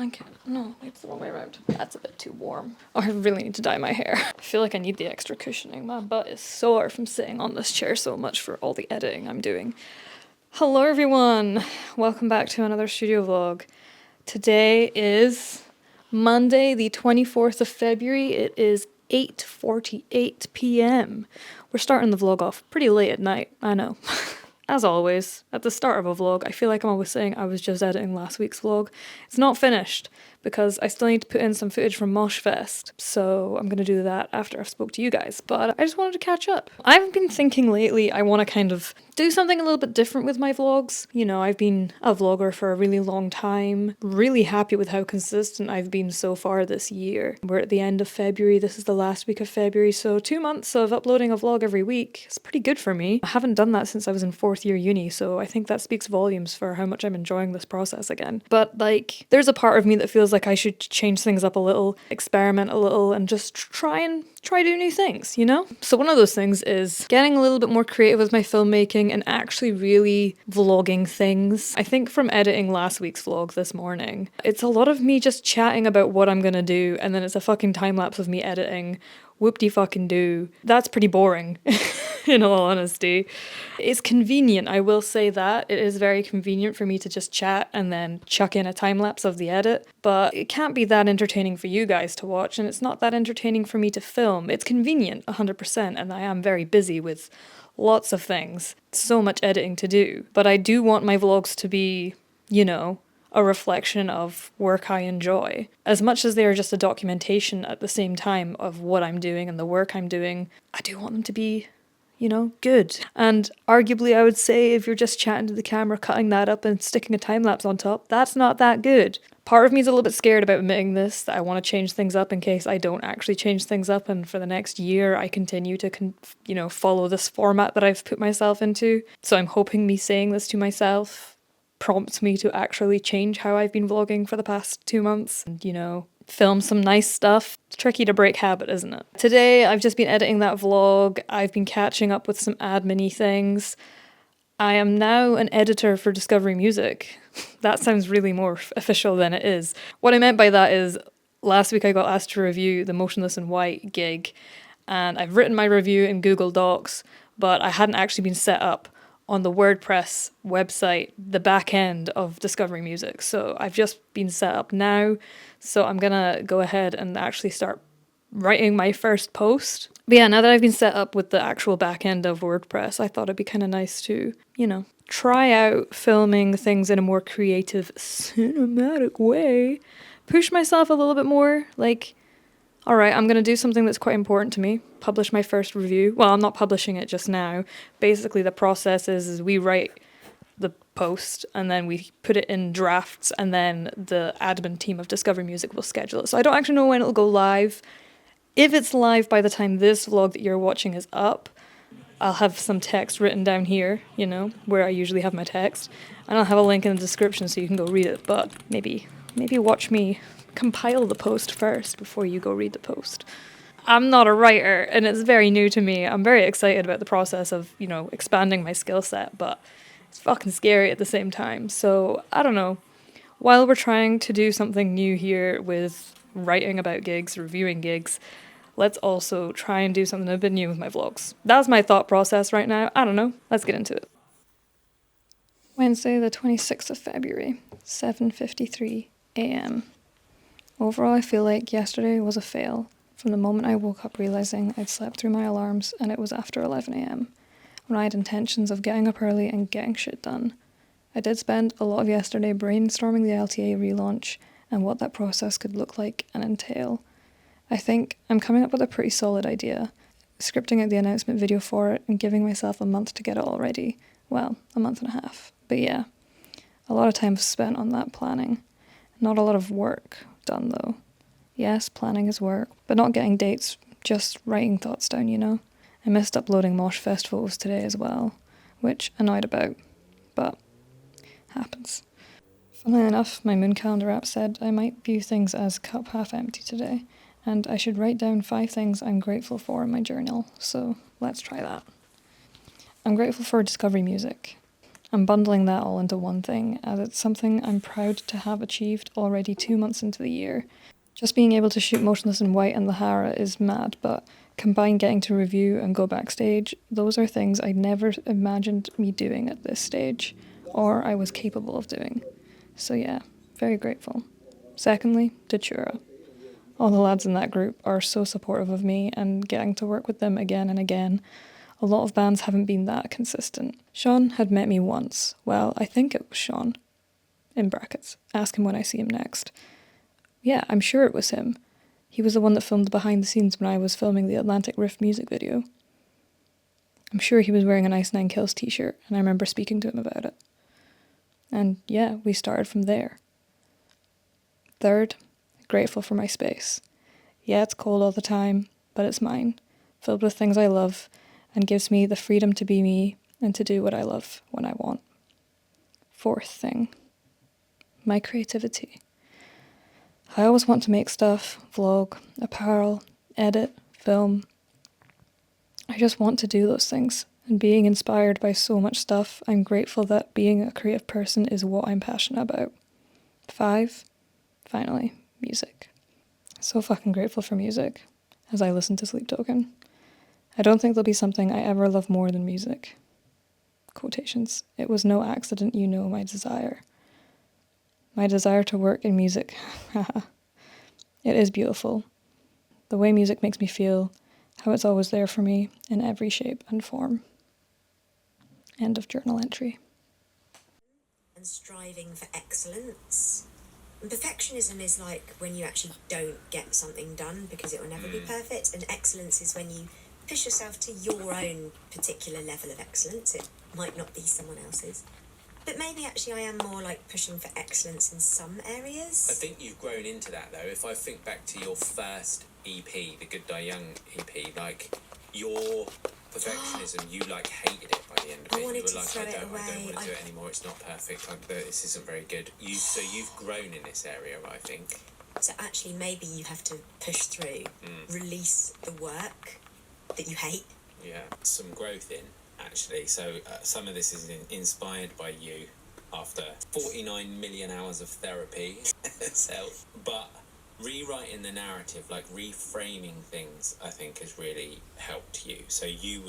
blanket. No, it's the wrong way around. That's a bit too warm. Oh, I really need to dye my hair. I feel like I need the extra cushioning. My butt is sore from sitting on this chair so much for all the editing I'm doing. Hello everyone! Welcome back to another studio vlog. Today is Monday, the 24th of February. It is 8:48 p.m. We're starting the vlog off pretty late at night, I know. As always, at the start of a vlog, I feel like I'm always saying I was just editing last week's vlog. It's not finished, because I still need to put in some footage from Moshfest, so I'm going to do that after I've spoke to you guys, but I just wanted to catch up. I've been thinking lately I want to kind of do something a little bit different with my vlogs. You know, I've been a vlogger for a really long time, really happy with how consistent I've been so far this year. We're at the end of February, this is the last week of February, so 2 months of uploading a vlog every week is pretty good for me. I haven't done that since I was in 4th year uni, so I think that speaks volumes for how much I'm enjoying this process again. But like, there's a part of me that feels like I should change things up a little, experiment a little, and just try do new things, you know? So one of those things is getting a little bit more creative with my filmmaking and actually really vlogging things. I think from editing last week's vlog this morning, it's a lot of me just chatting about what I'm gonna do, and then it's a fucking time lapse of me editing. Whoop-de-fucking-do. That's pretty boring, in all honesty. It's convenient, I will say that. It is very convenient for me to just chat and then chuck in a time-lapse of the edit, but it can't be that entertaining for you guys to watch, and it's not that entertaining for me to film. It's convenient, 100%, and I am very busy with lots of things. So much editing to do. But I do want my vlogs to be, you know, a reflection of work I enjoy. As much as they are just a documentation at the same time of what I'm doing and the work I'm doing, I do want them to be, you know, good. And arguably I would say if you're just chatting to the camera, cutting that up and sticking a time-lapse on top, that's not that good. Part of me is a little bit scared about admitting this, that I want to change things up in case I don't actually change things up and for the next year I continue to, you know, follow this format that I've put myself into. So I'm hoping me saying this to myself prompts me to actually change how I've been vlogging for the past 2 months and, you know, film some nice stuff. It's tricky to break habit, isn't it? Today I've just been editing that vlog. I've been catching up with some admin-y things. I am now an editor for Discovery Music. That sounds really more official than it is. What I meant by that is last week I got asked to review the Motionless in White gig, and I've written my review in Google Docs, but I hadn't actually been set up on the WordPress website, the back end of Discovery Music. So I've just been set up now. So I'm gonna go ahead and actually start writing my first post. But yeah, now that I've been set up with the actual back end of WordPress, I thought it'd be kind of nice to, you know, try out filming things in a more creative, cinematic way. Push myself a little bit more, like, all right, I'm going to do something that's quite important to me, publish my first review. Well, I'm not publishing it just now. Basically, the process is we write the post and then we put it in drafts and then the admin team of Discovery Music will schedule it. So I don't actually know when it'll go live. If it's live by the time this vlog that you're watching is up, I'll have some text written down here, you know, where I usually have my text. And I'll have a link in the description so you can go read it, but maybe watch me compile the post first before you go read the post. I'm not a writer and it's very new to me. I'm very excited about the process of, you know, expanding my skill set, but it's fucking scary at the same time. So I don't know. While we're trying to do something new here with writing about gigs, reviewing gigs, let's also try and do something a bit new with my vlogs. That's my thought process right now. I don't know. Let's get into it. Wednesday the 26th of February, 7:53 a.m. Overall, I feel like yesterday was a fail. From the moment I woke up realising I'd slept through my alarms and it was after 11 a.m, when I had intentions of getting up early and getting shit done. I did spend a lot of yesterday brainstorming the LTA relaunch and what that process could look like and entail. I think I'm coming up with a pretty solid idea, scripting out the announcement video for it and giving myself a month to get it all ready. Well, a month and a half. But yeah, a lot of time spent on that planning. Not a lot of work done though. Yes, planning is work, but not getting dates, just writing thoughts down, you know. I missed uploading Moshfest photos today as well, which annoyed about, but happens. Funnily enough, my moon calendar app said I might view things as cup half empty today, and I should write down 5 things I'm grateful for in my journal, so let's try that. I'm grateful for Discovery Music. I'm bundling that all into one thing, as it's something I'm proud to have achieved already 2 months into the year. Just being able to shoot Motionless in White and Lahara is mad, but combine getting to review and go backstage, those are things I never imagined me doing at this stage, or I was capable of doing. So yeah, very grateful. Secondly, to Chura. All the lads in that group are so supportive of me, and getting to work with them again and again. A lot of bands haven't been that consistent. Sean had met me once. Well, I think it was Sean. In brackets. Ask him when I see him next. Yeah, I'm sure it was him. He was the one that filmed the behind the scenes when I was filming the Atlantic Rift music video. I'm sure he was wearing an Ice Nine Kills t-shirt, and I remember speaking to him about it. And yeah, we started from there. Third, grateful for my space. Yeah, it's cold all the time, but it's mine, filled with things I love, and gives me the freedom to be me and to do what I love when I want. Fourth thing, my creativity. I always want to make stuff, vlog, apparel, edit, film. I just want to do those things, and being inspired by so much stuff, I'm grateful that being a creative person is what I'm passionate about. 5, finally, music. So fucking grateful for music, as I listen to Sleep Token. I don't think there'll be something I ever love more than music. Quotations. It was no accident, you know, my desire. My desire to work in music. It is beautiful. The way music makes me feel, how it's always there for me, in every shape and form. End of journal entry. And striving for excellence. And perfectionism is like when you actually don't get something done because it will never be perfect, and excellence is when you push yourself to your own particular level of excellence. It might not be someone else's. But maybe actually I am more like pushing for excellence in some areas. I think you've grown into that though. If I think back to your first EP, the Good Die Young EP, like your perfectionism, you like hated it by the end of it. I wanted You were to like, throw I it don't away. want to do it anymore. It's not perfect. Like, this isn't very good. So you've grown in this area, I think. So actually maybe you have to push through, release the work that you hate. Yeah, some growth in, actually. So some of this is inspired by you after 49 million hours of therapy itself. But rewriting the narrative, like reframing things, I think has really helped you. So you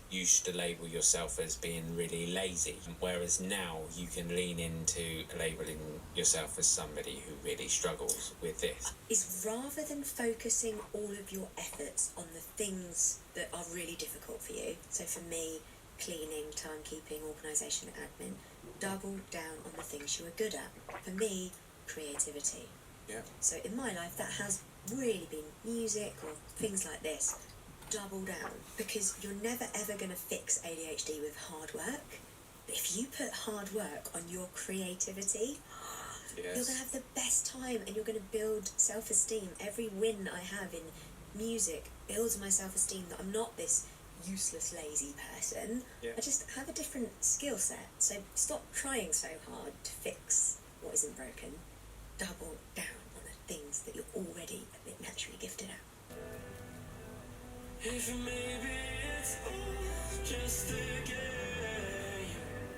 used to label yourself as being really lazy, whereas now you can lean into labeling yourself as somebody who really struggles with this. Is rather than focusing all of your efforts on the things that are really difficult for you, so for me, cleaning, timekeeping, organisation, admin, double down on the things you are good at. For me, creativity. Yeah. So in my life, that has really been music or things like this. Double down, because you're never ever going to fix ADHD with hard work. But if you put hard work on your creativity, you're going to have the best time, and you're going to build self-esteem. Every win I have in music builds my self-esteem, that I'm not this useless lazy person. I just have a different skill set. So stop trying so hard to fix what isn't broken. Double down on the things that you're already a bit naturally gifted at.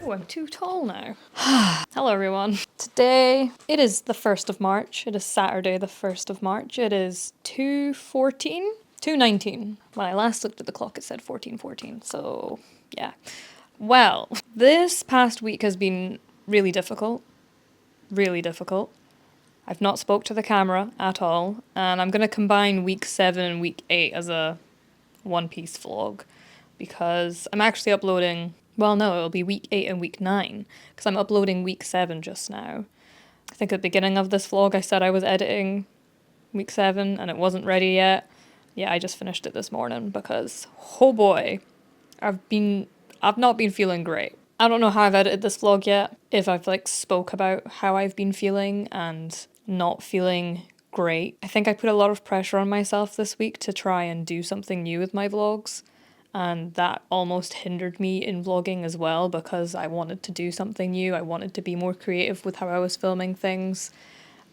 Oh, I'm too tall now. Hello everyone. Today, it is the 1st of March. It is Saturday the 1st of March. It is 2:14? 2:19. When I last looked at the clock it said 14:14, so yeah. Well, this past week has been really difficult. Really difficult. I've not spoke to the camera at all, and I'm going to combine week 7 and week 8 as a one-piece vlog, because I'm actually uploading, well no, it'll be week 8 and week 9, because I'm uploading week 7 just now. I think at the beginning of this vlog I said I was editing week 7 and it wasn't ready yet. Yeah, I just finished it this morning because, oh boy, I've not been feeling great. I don't know how I've edited this vlog yet, if I've like spoke about how I've been feeling and not feeling great. I think I put a lot of pressure on myself this week to try and do something new with my vlogs, and that almost hindered me in vlogging as well, because I wanted to do something new. I wanted to be more creative with how I was filming things,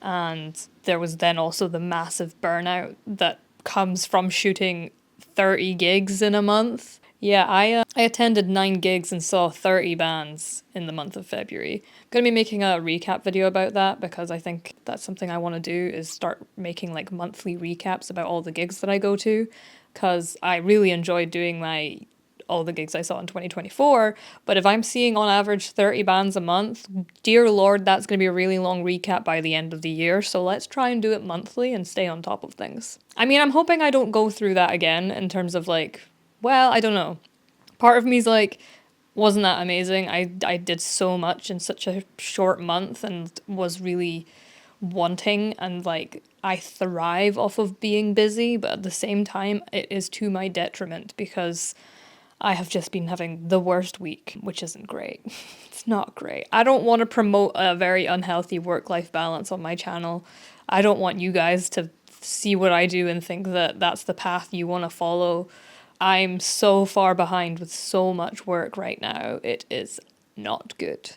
and there was then also the massive burnout that comes from shooting 30 gigs in a month. Yeah, I attended 9 gigs and saw 30 bands in the month of February. I'm going to be making a recap video about that because I think that's something I want to do, is start making like monthly recaps about all the gigs that I go to, because I really enjoyed doing all the gigs I saw in 2024, but if I'm seeing on average 30 bands a month, dear lord, that's going to be a really long recap by the end of the year, so let's try and do it monthly and stay on top of things. I mean, I'm hoping I don't go through that again in terms of like, well, I don't know. Part of me's like, wasn't that amazing? I did so much in such a short month and was really wanting, and like I thrive off of being busy, but at the same time it is to my detriment because I have just been having the worst week, which isn't great. It's not great. I don't want to promote a very unhealthy work-life balance on my channel. I don't want you guys to see what I do and think that that's the path you want to follow. I'm so far behind with so much work right now. It is not good.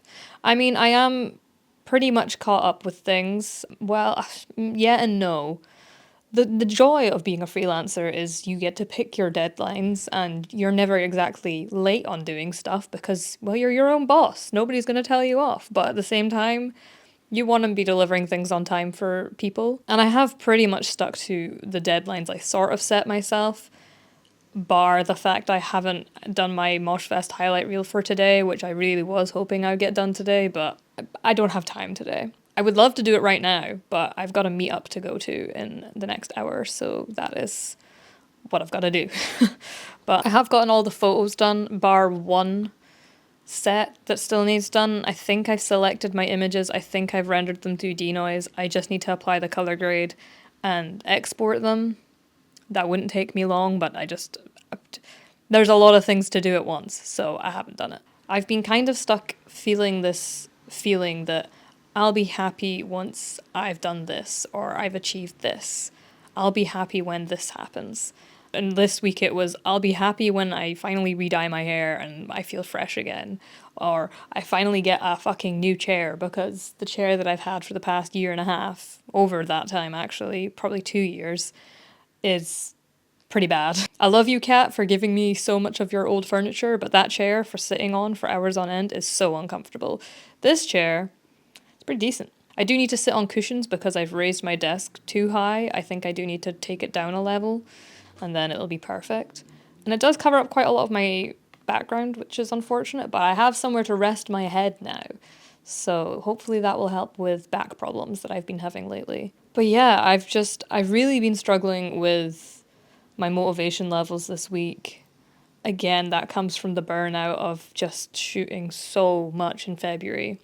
I mean, I am pretty much caught up with things. Well, yeah and no. The joy of being a freelancer is you get to pick your deadlines and you're never exactly late on doing stuff because, well, you're your own boss. Nobody's going to tell you off. But at the same time, you want to be delivering things on time for people. And I have pretty much stuck to the deadlines I sort of set myself, bar the fact I haven't done my Moshfest highlight reel for today, which I really was hoping I'd get done today, but I don't have time today. I would love to do it right now, but I've got a meet up to go to in the next hour, so that is what I've got to do. But I have gotten all the photos done, bar one set that still needs done. I think I've selected my images. I think I've rendered them through denoise. I just need to apply the color grade and export them. That wouldn't take me long, but there's a lot of things to do at once, so I haven't done it. I've been kind of stuck feeling this feeling that I'll be happy once I've done this, or I've achieved this. I'll be happy when this happens. And this week it was, I'll be happy when I finally re-dye my hair and I feel fresh again. Or I finally get a fucking new chair, because the chair that I've had for the past year and a half, over that time actually, probably 2 years, is pretty bad. I love you, Kat, for giving me so much of your old furniture, but that chair for sitting on for hours on end is so uncomfortable. This chair, it's pretty decent. I do need to sit on cushions because I've raised my desk too high. I think I do need to take it down a level and then it'll be perfect. And it does cover up quite a lot of my background, which is unfortunate, but I have somewhere to rest my head now. So hopefully that will help with back problems that I've been having lately. But yeah, I've really been struggling with my motivation levels this week. Again, that comes from the burnout of just shooting so much in February.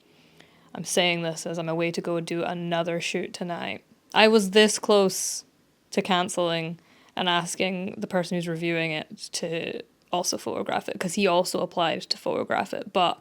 I'm saying this as I'm away to go do another shoot tonight. I was this close to cancelling and asking the person who's reviewing it to also photograph it, because he also applied to photograph it, but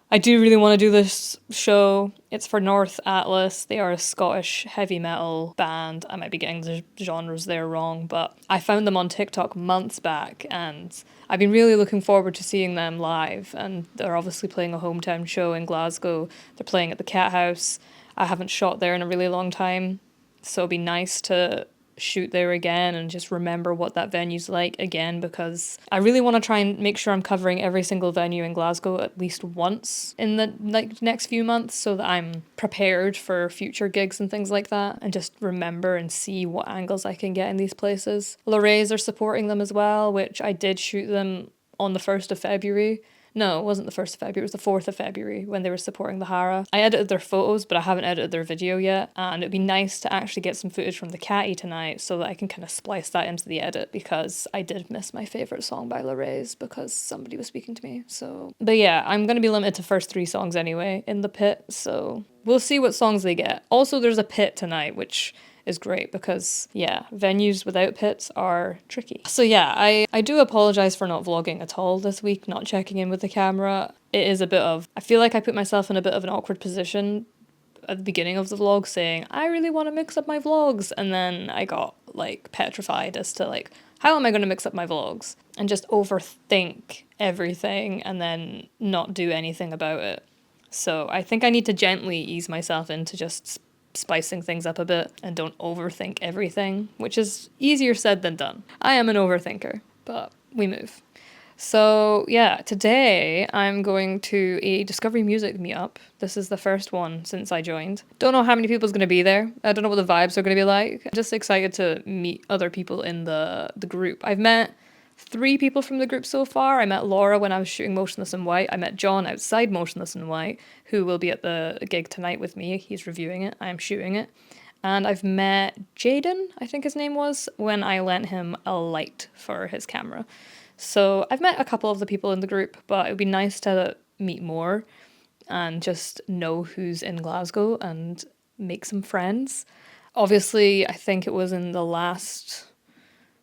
I do really want to do this show. It's for North Atlas. They are a Scottish heavy metal band. I might be getting the genres there wrong, but I found them on TikTok months back and I've been really looking forward to seeing them live. And they're obviously playing a hometown show in Glasgow. They're playing at the Cathouse. I haven't shot there in a really long time, so it'd be nice to shoot there again and just remember what that venue's like again, because I really want to try and make sure I'm covering every single venue in Glasgow at least once in the next few months, so that I'm prepared for future gigs and things like that, and just remember and see what angles I can get in these places. Lorrays are supporting them as well, which I did shoot them on the 1st of February. No, it wasn't the 1st of February, it was the 4th of February when they were supporting the Hara. I edited their photos, but I haven't edited their video yet, and it'd be nice to actually get some footage from the Catty tonight so that I can kind of splice that into the edit, because I did miss my favourite song by Lorrays because somebody was speaking to me, so... But yeah, I'm going to be limited to first 3 songs anyway in the pit, so we'll see what songs they get. Also, there's a pit tonight, which is great because, yeah, venues without pits are tricky. So yeah, I do apologise for not vlogging at all this week, not checking in with the camera. It is a bit of... I feel like I put myself in a bit of an awkward position at the beginning of the vlog saying, I really want to mix up my vlogs, and then I got, like, petrified as to, like, how am I going to mix up my vlogs? And just overthink everything and then not do anything about it. So I think I need to gently ease myself into just spicing things up a bit and don't overthink everything, which is easier said than done. I am an overthinker, but we move. So yeah, today I'm going to a Discovery Music meetup. This is the first one since I joined. Don't know how many people's going to be there. I don't know what the vibes are going to be like. I'm just excited to meet other people in the group. I've met 3 people from the group so far. I met Laura when I was shooting Motionless in White. I met John outside Motionless in White, who will be at the gig tonight with me. He's reviewing it. I am shooting it. And I've met Jaden, I think his name was, when I lent him a light for his camera. So I've met a couple of the people in the group, but it would be nice to meet more and just know who's in Glasgow and make some friends. Obviously, I think it was in the last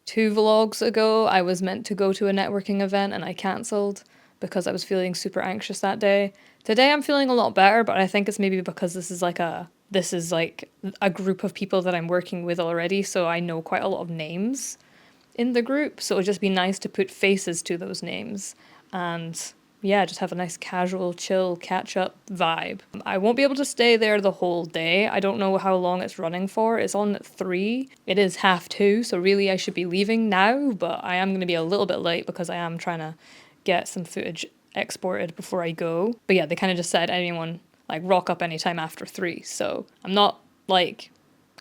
2 vlogs ago, I was meant to go to a networking event and I cancelled because I was feeling super anxious that day. Today I'm feeling a lot better, but I think it's maybe because this is like a group of people that I'm working with already, so I know quite a lot of names in the group, so it would just be nice to put faces to those names and yeah, just have a nice casual, chill, catch-up vibe. I won't be able to stay there the whole day. I don't know how long it's running for. It's on at 3. It is 2:30, so really I should be leaving now, but I am going to be a little bit late because I am trying to get some footage exported before I go. But yeah, they kind of just said anyone, like, rock up anytime after 3, so I'm not, like,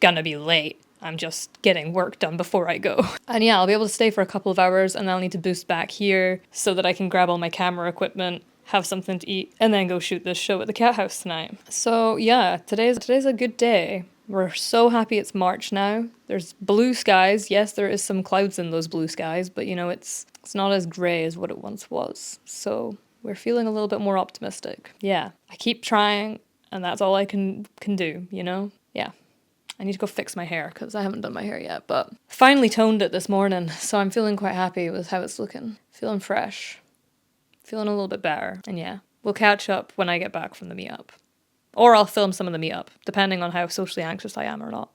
gonna be late. I'm just getting work done before I go. And yeah, I'll be able to stay for a couple of hours and then I'll need to boost back here so that I can grab all my camera equipment, have something to eat, and then go shoot this show at the Cathouse tonight. So yeah, today's a good day. We're so happy it's March now. There's blue skies. Yes, there is some clouds in those blue skies, but you know, it's not as grey as what it once was. So we're feeling a little bit more optimistic. Yeah, I keep trying and that's all I can do, you know? Yeah. I need to go fix my hair because I haven't done my hair yet, but finally toned it this morning, so I'm feeling quite happy with how it's looking. Feeling fresh. Feeling a little bit better. And yeah, we'll catch up when I get back from the meetup. Or I'll film some of the meetup, depending on how socially anxious I am or not.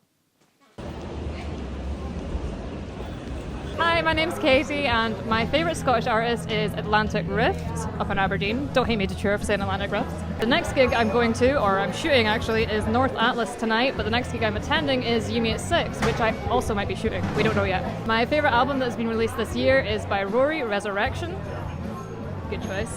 Hi, my name's Katie, and my favourite Scottish artist is Atlantic Rift up in Aberdeen. Don't hate me to cheer for saying Atlantic Rift. The next gig I'm going to, or I'm shooting actually, is North Atlas tonight, but the next gig I'm attending is Yumi at 6, which I also might be shooting. We don't know yet. My favourite album that's been released this year is by Rory, Resurrection. Good choice.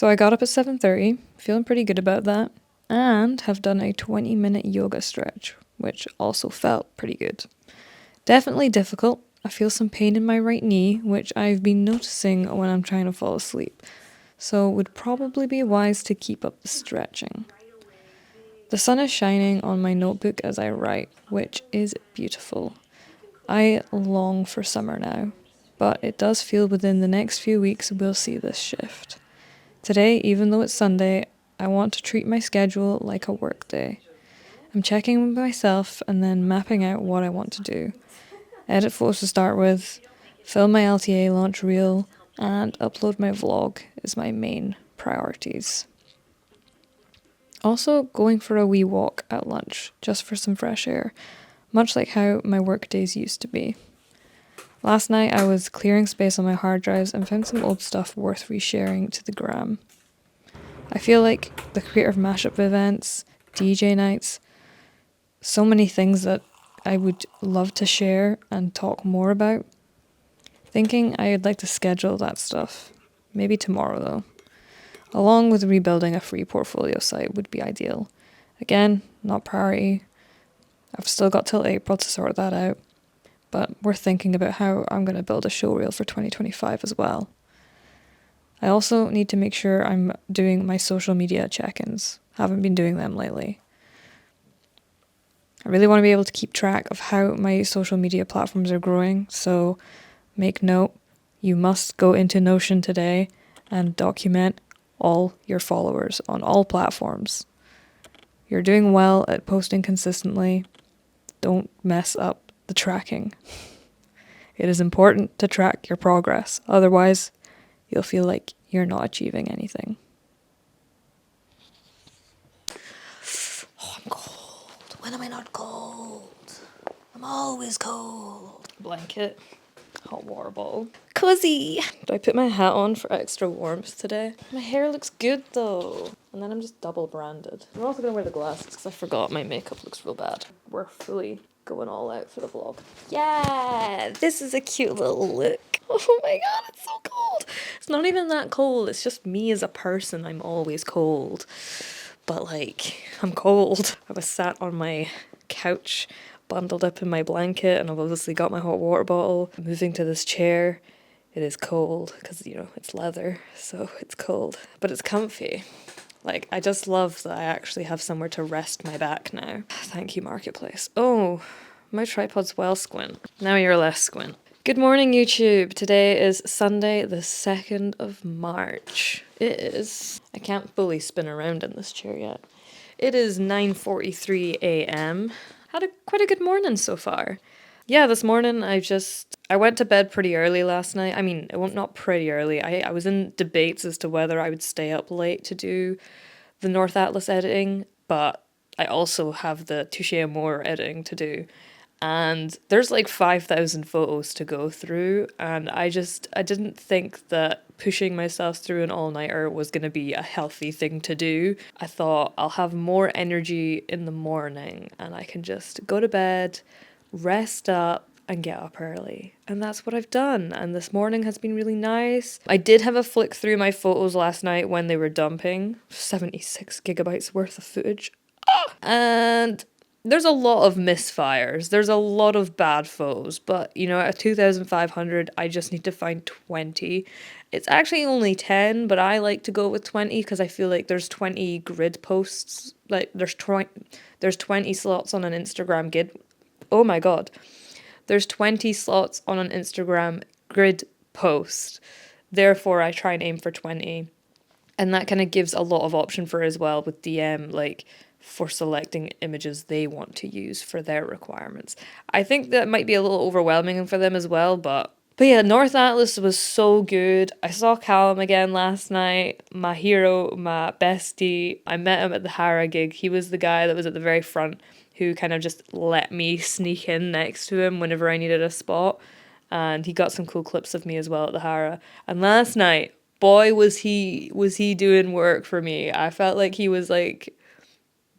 So I got up at 7:30, feeling pretty good about that, and have done a 20-minute yoga stretch, which also felt pretty good. Definitely difficult. I feel some pain in my right knee, which I've been noticing when I'm trying to fall asleep, so it would probably be wise to keep up the stretching. The sun is shining on my notebook as I write, which is beautiful. I long for summer now, but it does feel within the next few weeks we'll see this shift. Today, even though it's Sunday, I want to treat my schedule like a work day. I'm checking with myself and then mapping out what I want to do. Edit photos to start with, film my LTA launch reel, and upload my vlog is my main priorities. Also, going for a wee walk at lunch, just for some fresh air, much like how my work days used to be. Last night I was clearing space on my hard drives and found some old stuff worth resharing to the Grem. I feel like the creative mashup events, DJ nights, so many things that I would love to share and talk more about. Thinking I'd like to schedule that stuff. Maybe tomorrow though. Along with rebuilding a free portfolio site would be ideal. Again, not priority. I've still got till April to sort that out. But we're thinking about how I'm going to build a show reel for 2025 as well. I also need to make sure I'm doing my social media check-ins. Haven't been doing them lately. I really want to be able to keep track of how my social media platforms are growing, so make note, you must go into Notion today and document all your followers on all platforms. You're doing well at posting consistently. Don't mess up the tracking. It is important to track your progress, otherwise you'll feel like you're not achieving anything. Oh, I'm cold. When am I not cold? I'm always cold. Blanket, hot water bottle. Cozy! Do I put my hat on for extra warmth today? My hair looks good though. And then I'm just double branded. I'm also gonna wear the glasses because I forgot my makeup looks real bad. We're fully going all out for the vlog. Yeah, this is a cute little look. Oh my god, it's so cold. It's not even that cold. It's just me as a person. I'm always cold. But like, I'm cold. I was sat on my couch, bundled up in my blanket, and I've obviously got my hot water bottle. Moving to this chair. It is cold because, you know, it's leather, so it's cold. But it's comfy. Like, I just love that I actually have somewhere to rest my back now. Thank you, Marketplace. Oh, my tripod's well squint. Now you're less squint. Good morning, YouTube. Today is Sunday, the 2nd of March. It is... I can't fully spin around in this chair yet. It is 9:43 a.m. Had quite a good morning so far. Yeah, this morning I went to bed pretty early last night. I mean, it was not pretty early. I was in debates as to whether I would stay up late to do the North Atlas editing, but I also have the Touche Amore editing to do. And there's like 5,000 photos to go through, and I didn't think that pushing myself through an all-nighter was going to be a healthy thing to do. I thought I'll have more energy in the morning and I can just go to bed, rest up, and get up early. And that's what I've done. And this morning has been really nice. I did have a flick through my photos last night when they were dumping. 76 gigabytes worth of footage. And there's a lot of misfires. There's a lot of bad photos. But, you know, at 2,500, I just need to find 20. It's actually only 10, but I like to go with 20 because I feel like there's 20 grid posts. Like, there's 20 slots on an Instagram grid. Oh my god. There's 20 slots on an Instagram grid post. Therefore, I try and aim for 20. And that kind of gives a lot of option for as well with DM, like, for selecting images they want to use for their requirements. I think that might be a little overwhelming for them as well, but yeah, North Atlas was so good. I saw Callum again last night, my hero, my bestie. I met him at the Hara gig. He was the guy that was at the very front who kind of just let me sneak in next to him whenever I needed a spot. And he got some cool clips of me as well at the Hara. And last night, boy, was he doing work for me. I felt like he was like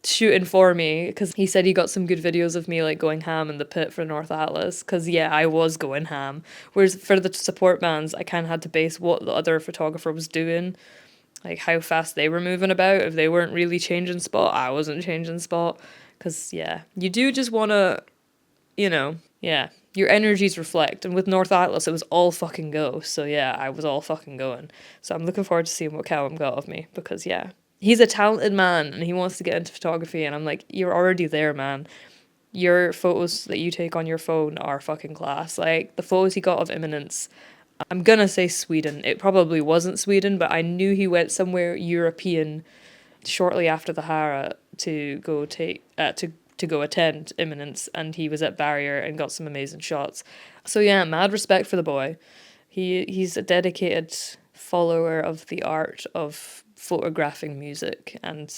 shooting for me because he said he got some good videos of me like going ham in the pit for North Atlas, because yeah, I was going ham, whereas for the support bands I kind of had to base what the other photographer was doing. like how fast they were moving about. If they weren't really changing spot, I wasn't changing spot. Because, yeah, you do just want to, you know, yeah, your energies reflect. And with North Atlas, it was all fucking go. So, yeah, I was all fucking going. So I'm looking forward to seeing what Callum got of me. Because, yeah, he's a talented man and he wants to get into photography. And I'm like, you're already there, man. Your photos that you take on your phone are fucking class. Like, the photos he got of Imminence, I'm gonna say Sweden. It probably wasn't Sweden, but I knew he went somewhere European shortly after the Hara to go to go attend Imminence, and he was at Barrier and got some amazing shots. So yeah, mad respect for the boy. He's a dedicated follower of the art of photographing music, and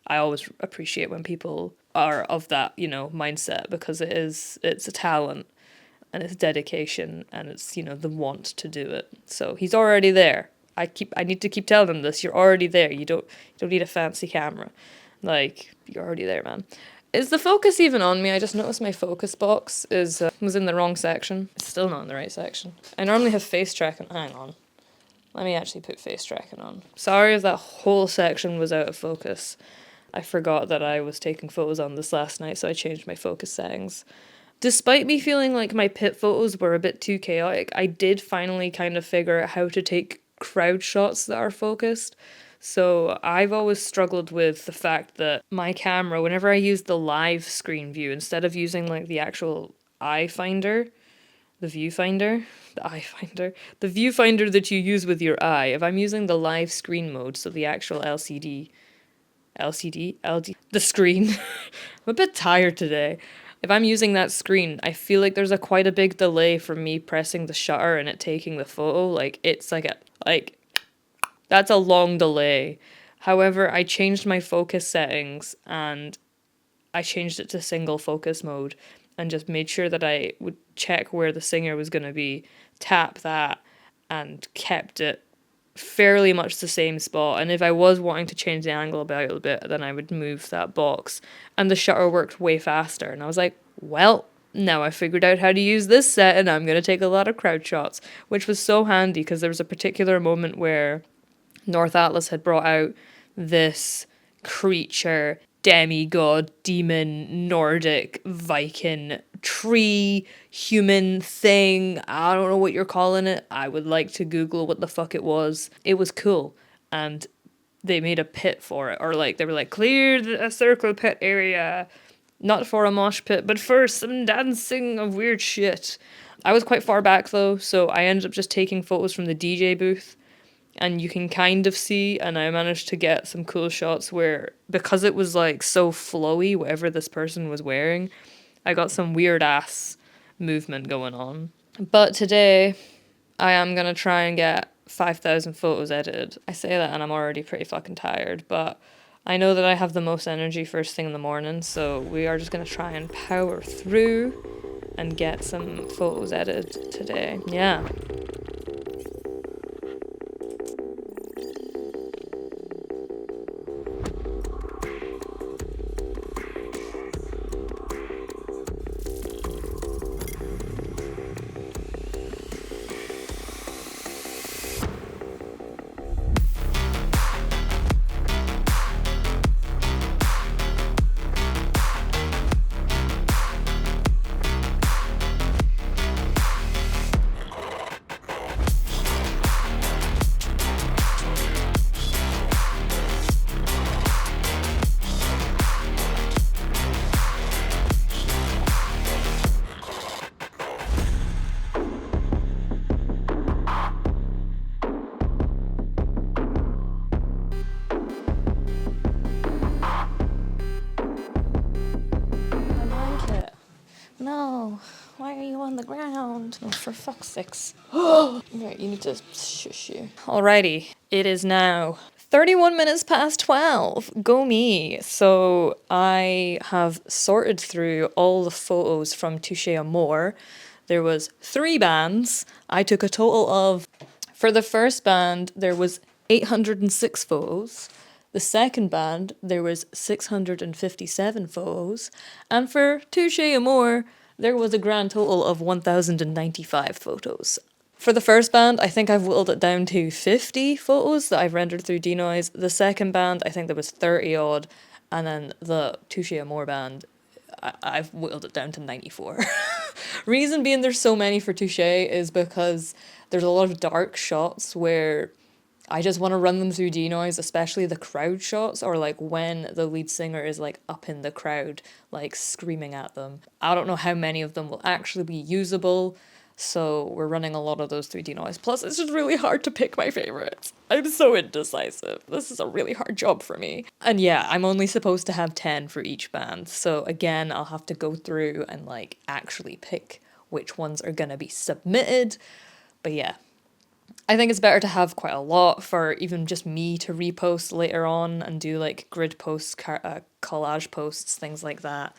I always appreciate when people are of that, you know, mindset, because it's a talent and it's dedication and it's, you know, the want to do it. So he's already there. I need to keep telling him this. You're already there. You don't need a fancy camera. Like, you're already there, man. Is the focus even on me? I just noticed my focus box was in the wrong section. It's still not in the right section. I normally have face tracking. Hang on. Let me actually put face tracking on. Sorry if that whole section was out of focus. I forgot that I was taking photos on this last night, so I changed my focus settings. Despite me feeling like my pit photos were a bit too chaotic, I did finally kind of figure out how to take crowd shots that are focused. So I've always struggled with the fact that my camera, whenever I use the live screen view, instead of using like the actual eye finder, the viewfinder, the viewfinder that you use with your eye, if I'm using the live screen mode, so the actual LD, the screen, I'm a bit tired today. If I'm using that screen, I feel like there's quite a big delay from me pressing the shutter and it taking the photo. Like, it's that's a long delay. However, I changed my focus settings and I changed it to single focus mode and just made sure that I would check where the singer was going to be, tap that, and kept it fairly much the same spot. And if I was wanting to change the angle about a little bit, then I would move that box. And the shutter worked way faster. And I was like, well, now I figured out how to use this set and I'm going to take a lot of crowd shots, which was so handy because there was a particular moment where North Atlas had brought out this creature, demigod, demon, Nordic, Viking, tree, human thing. I don't know what you're calling it. I would like to Google what the fuck it was. It was cool. And they made a pit for it. Or like, they were like, clear a circle pit area. Not for a mosh pit, but for some dancing of weird shit. I was quite far back though, so I ended up just taking photos from the DJ booth. And you can kind of see, and I managed to get some cool shots where, because it was like so flowy, whatever this person was wearing, I got some weird ass movement going on. But today, I am going to try and get 5,000 photos edited. I say that and I'm already pretty fucking tired, but I know that I have the most energy first thing in the morning, so we are just going to try and power through and get some photos edited today. Yeah. No, why are you on the ground? Oh, for fuck's sakes. Right, you need to shush you. Alrighty, it is now 31 minutes past 12. Go me. So I have sorted through all the photos from Touche Amore. There was 3 bands. I took a total of, for the first band, there was 806 photos. The second band, there was 657 photos. And for Touche Amore, there was a grand total of 1,095 photos. For the first band, I think I've whittled it down to 50 photos that I've rendered through Denoise. The second band, I think there was 30 odd. And then the Touche Amore band, I've whittled it down to 94. Reason being there's so many for Touche is because there's a lot of dark shots where I just want to run them through Denoise, especially the crowd shots, or like when the lead singer is like up in the crowd, like screaming at them. I don't know how many of them will actually be usable, so we're running a lot of those through Denoise. Plus, it's just really hard to pick my favorites. I'm so indecisive. This is a really hard job for me. And yeah, I'm only supposed to have 10 for each band, so again, I'll have to go through and like actually pick which ones are gonna be submitted. But yeah, I think it's better to have quite a lot for even just me to repost later on and do like grid posts, collage posts, things like that.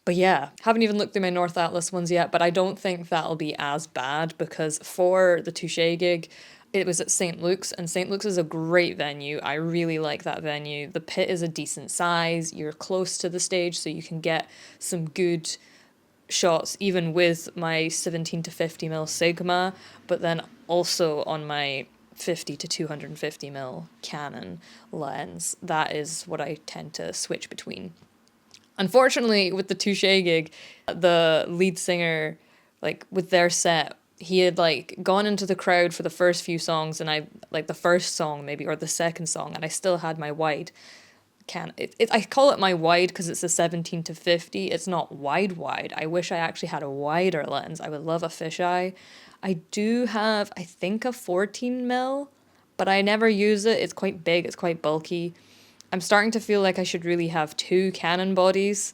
But yeah, haven't even looked through my North Atlas ones yet, but I don't think that'll be as bad because for the Touche gig, it was at St. Luke's, and St. Luke's is a great venue. I really like that venue. The pit is a decent size, you're close to the stage, so you can get some good shots even with my 17 to 50mm Sigma, but then also on my 50 to 250mm Canon lens. That is what I tend to switch between. Unfortunately, with the Touche gig, the lead singer, like with their set, he had like gone into the crowd for the first few songs, and I like the first song maybe or the second song, and I still had my wide. I call it my wide because it's a 17 to 50. It's not wide. I wish I actually had a wider lens. I would love a fisheye. I do have, I think, a 14mm, but I never use it. It's quite big. It's quite bulky. I'm starting to feel like I should really have two Canon bodies.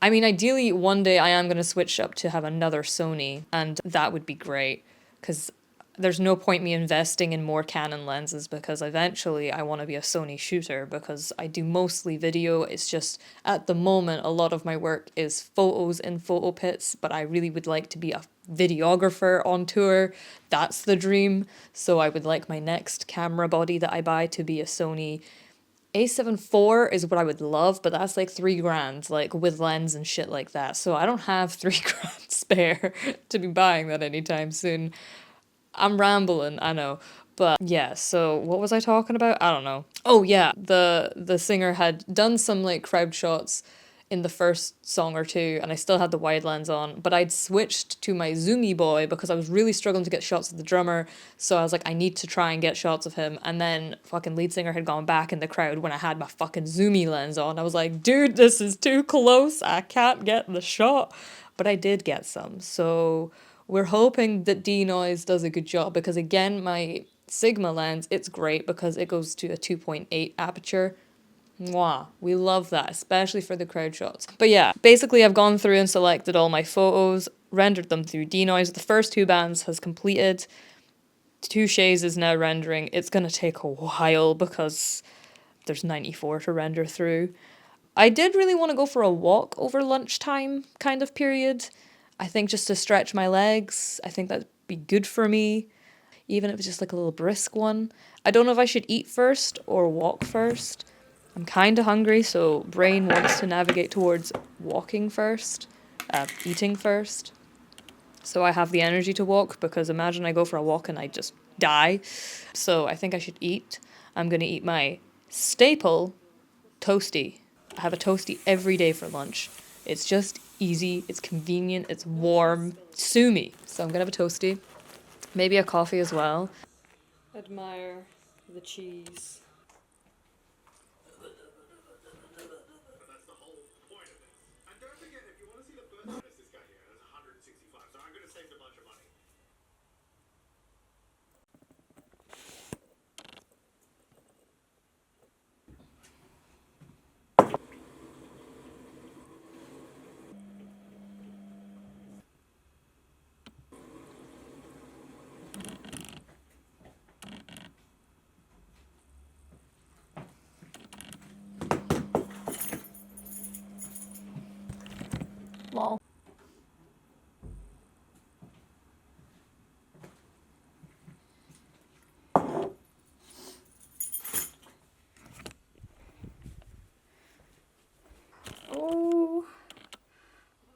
I mean, ideally, one day I am going to switch up to have another Sony, and that would be great, because there's no point me investing in more Canon lenses because eventually I want to be a Sony shooter because I do mostly video. It's just at the moment a lot of my work is photos in photo pits, but I really would like to be a videographer on tour. That's the dream. So I would like my next camera body that I buy to be a Sony A7 IV is what I would love, but that's like $3,000, like with lens and shit like that. So I don't have $3,000 spare to be buying that anytime soon. I'm rambling, I know. But yeah, so what was I talking about? I don't know. Oh yeah, the singer had done some like crowd shots in the first song or two, and I still had the wide lens on, but I'd switched to my zoomy boy because I was really struggling to get shots of the drummer, so I was like, I need to try and get shots of him, and then fucking lead singer had gone back in the crowd when I had my fucking zoomy lens on. I was like, dude, this is too close, I can't get the shot. But I did get some, so we're hoping that Denoise does a good job because again, my Sigma lens, it's great because it goes to a 2.8 aperture. Mwah. We love that, especially for the crowd shots. But yeah, basically I've gone through and selected all my photos, rendered them through Denoise. The first two bands has completed. Touche's is now rendering. It's going to take a while because there's 94 to render through. I did really want to go for a walk over lunchtime kind of period. I think just to stretch my legs, I think that'd be good for me, even if it's just like a little brisk one. I don't know if I should eat first or walk first. I'm kind of hungry, so brain wants to navigate towards walking first, eating first. So I have the energy to walk, because imagine I go for a walk and I just die. So I think I should eat. I'm going to eat my staple toasty. I have a toasty every day for lunch. It's just easy, it's convenient, it's warm. Sue me. So I'm going to have a toasty. Maybe a coffee as well. Admire the cheese. Lol. Oh,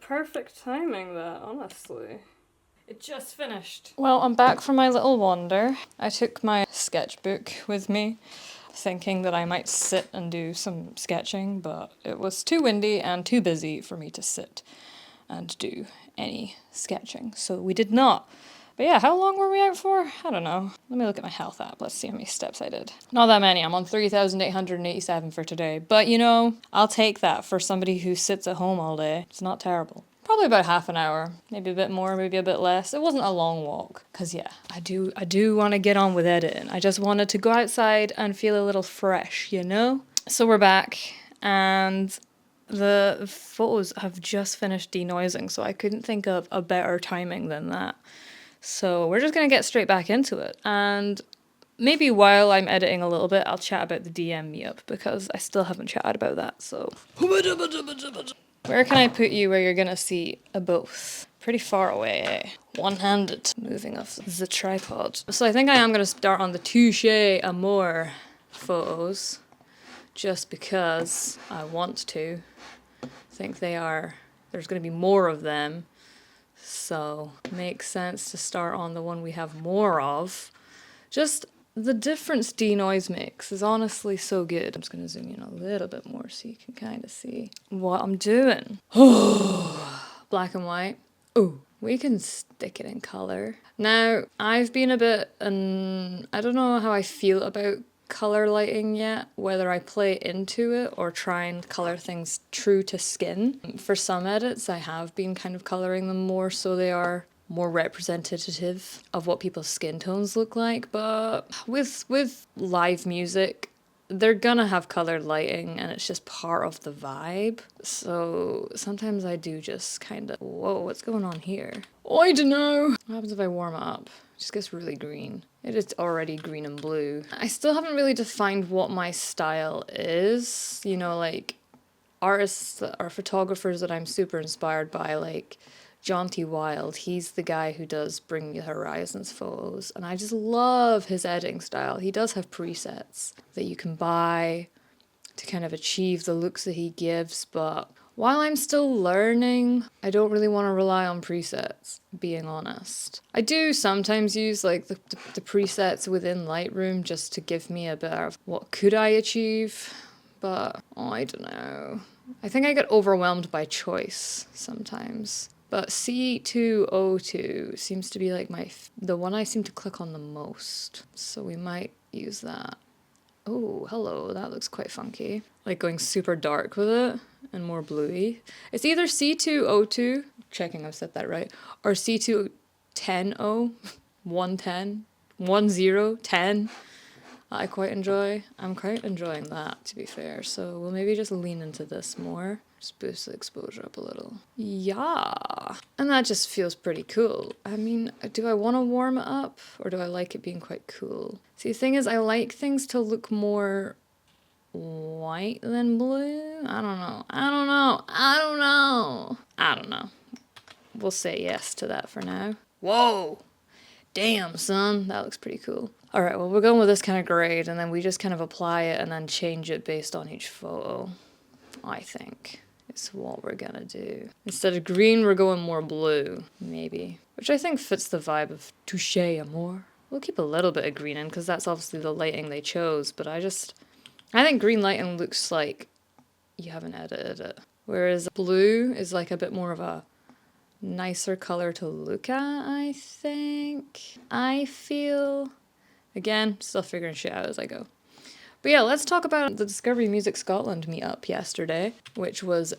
perfect timing that, honestly. It just finished. Well, I'm back from my little wander. I took my sketchbook with me, thinking that I might sit and do some sketching, but it was too windy and too busy for me to sit and do any sketching, so we did not. But yeah, how long were we out for? I don't know. Let me look at my health app. Let's see how many steps I did. Not that many. I'm on 3,887 for today. But you know, I'll take that for somebody who sits at home all day. It's not terrible. Probably about half an hour. Maybe a bit more, maybe a bit less. It wasn't a long walk. Cause yeah, I do want to get on with editing. I just wanted to go outside and feel a little fresh, you know? So we're back and the photos have just finished denoising, so I couldn't think of a better timing than that. So we're just going to get straight back into it. And maybe while I'm editing a little bit, I'll chat about the DM meetup because I still haven't chatted about that. So where can I put you where you're going to see a both? Pretty far away, eh? One-handed. Moving off the tripod. So I think I am going to start on the Touche Amore photos just because I want to. I think there's going to be more of them. So, makes sense to start on the one we have more of. Just the difference denoise makes is honestly so good. I'm just going to zoom in a little bit more so you can kind of see what I'm doing. Black and white. Oh, we can stick it in color. Now, I've been a bit, I don't know how I feel about color lighting yet, whether I play into it or try and color things true to skin. For some edits, I have been kind of coloring them more so they are more representative of what people's skin tones look like, but with live music, they're gonna have colored lighting and it's just part of the vibe. So sometimes I do just kind of, whoa, what's going on here? Oh, I don't know. What happens if I warm it up? It just gets really green. It is already green and blue. I still haven't really defined what my style is. You know, like artists or photographers that I'm super inspired by, like John T. Wilde. He's the guy who does Bring Me the Horizons photos. And I just love his editing style. He does have presets that you can buy to kind of achieve the looks that he gives, but while I'm still learning, I don't really want to rely on presets, being honest. I do sometimes use like the presets within Lightroom just to give me a bit of what could I achieve, but I don't know. I think I get overwhelmed by choice sometimes. But C202 seems to be like the one I seem to click on the most, so we might use that. Oh, hello, that looks quite funky. Like going super dark with it and more bluey. It's either C202, checking I've said that right, or C2100, 110, 10. I quite enjoy. I'm quite enjoying that, to be fair. So we'll maybe just lean into this more. Just boost the exposure up a little. Yeah. And that just feels pretty cool. I mean, do I want to warm it up or do I like it being quite cool? See, the thing is, I like things to look more white than blue. I don't know. We'll say yes to that for now. Whoa. Damn, son. That looks pretty cool. All right, well, we're going with this kind of grade, and then we just kind of apply it and then change it based on each photo, I think. It's what we're gonna do. Instead of green, we're going more blue, maybe. Which I think fits the vibe of Touche Amore. We'll keep a little bit of green in, because that's obviously the lighting they chose, but I think green lighting looks like you haven't edited it. Whereas blue is like a bit more of a nicer color to look at, I think. I feel... Again, still figuring shit out as I go. But yeah, let's talk about the Discovery Music Scotland meetup yesterday, which was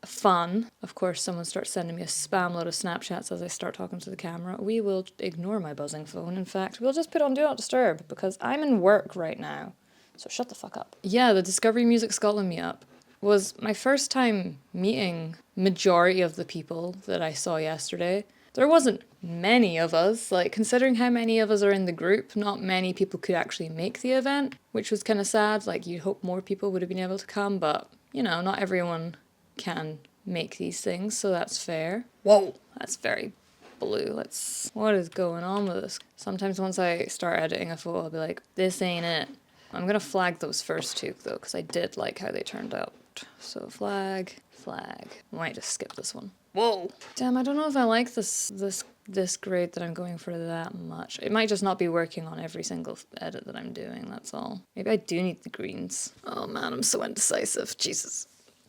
fun. Of course, someone starts sending me a spam load of Snapchats as I start talking to the camera. We will ignore my buzzing phone. In fact, we'll just put on Do Not Disturb because I'm in work right now. So shut the fuck up. Yeah, the Discovery Music Scotland meetup was my first time meeting majority of the people that I saw yesterday. There wasn't many of us, like considering how many of us are in the group, not many people could actually make the event, which was kind of sad. Like you'd hope more people would have been able to come, but you know, not everyone can make these things, so that's fair. Whoa, that's very blue. What is going on with this? Sometimes once I start editing a photo, I'll be like, this ain't it. I'm gonna flag those first two though, because I did like how they turned out. So flag. I might just skip this one. Whoa! Damn, I don't know if I like this this great that I'm going for that much. It might just not be working on every single edit that I'm doing, that's all. Maybe I do need the greens. Oh man, I'm so indecisive. Jesus.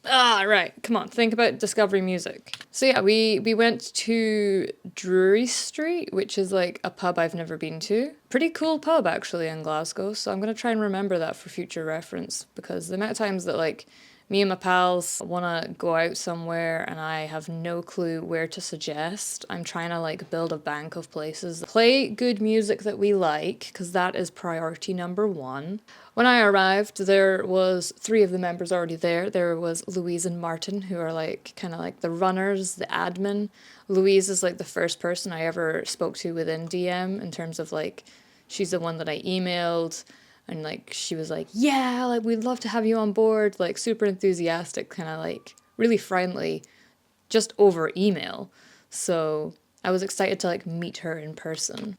Ah, right. Come on, think about Discovery Music. So yeah, we went to Drury Street, which is like a pub I've never been to. Pretty cool pub actually in Glasgow, so I'm gonna try and remember that for future reference, because the amount of times that like me and my pals want to go out somewhere and I have no clue where to suggest. I'm trying to like build a bank of places. Play good music that we like, because that is priority number one. When I arrived, there was 3 of the members already there. There was Louise and Martin, who are like kind of like the runners, the admin. Louise is like the first person I ever spoke to within DM in terms of like, she's the one that I emailed. And, like, she was like, yeah, like, we'd love to have you on board. Like, super enthusiastic, kind of, like, really friendly, just over email. So I was excited to, like, meet her in person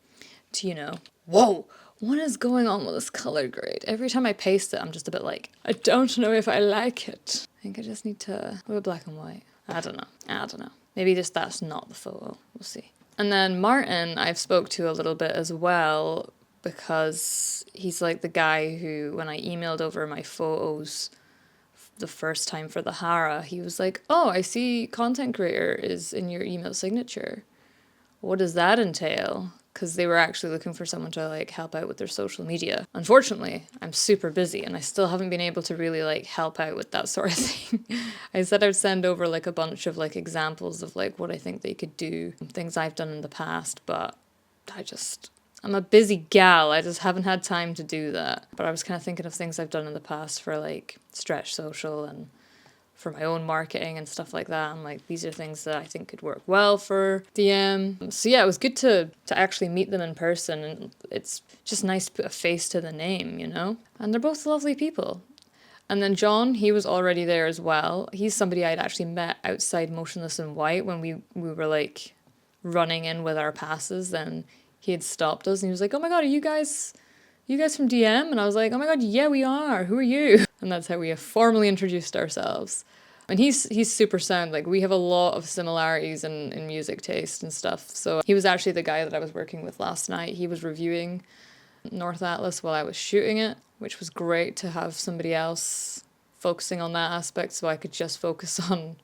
to, you know, whoa, what is going on with this color grade? Every time I paste it, I'm just a bit like, I don't know if I like it. I think I just need to, what about black and white? I don't know. Maybe just that's not the photo. We'll see. And then Martin, I've spoke to a little bit as well, because he's like the guy who, when I emailed over my photos the first time for the Hara, he was like, oh, I see content creator is in your email signature. What does that entail? Because they were actually looking for someone to like help out with their social media. Unfortunately, I'm super busy and I still haven't been able to really like help out with that sort of thing. I said I'd send over like a bunch of like examples of like what I think they could do, things I've done in the past, but I'm a busy gal. I just haven't had time to do that. But I was kind of thinking of things I've done in the past for like Stretch Social and for my own marketing and stuff like that. I'm like, these are things that I think could work well for DM. So yeah, it was good to actually meet them in person, and it's just nice to put a face to the name, you know? And they're both lovely people. And then John, he was already there as well. He's somebody I'd actually met outside Motionless in White when we were like running in with our passes. Then he had stopped us and he was like, oh my god, are you guys from DM? And I was like, oh my god, yeah, we are. Who are you? And that's how we have formally introduced ourselves. And he's super sound. Like, we have a lot of similarities in music taste and stuff. So he was actually the guy that I was working with last night. He was reviewing North Atlas while I was shooting it, which was great to have somebody else focusing on that aspect so I could just focus on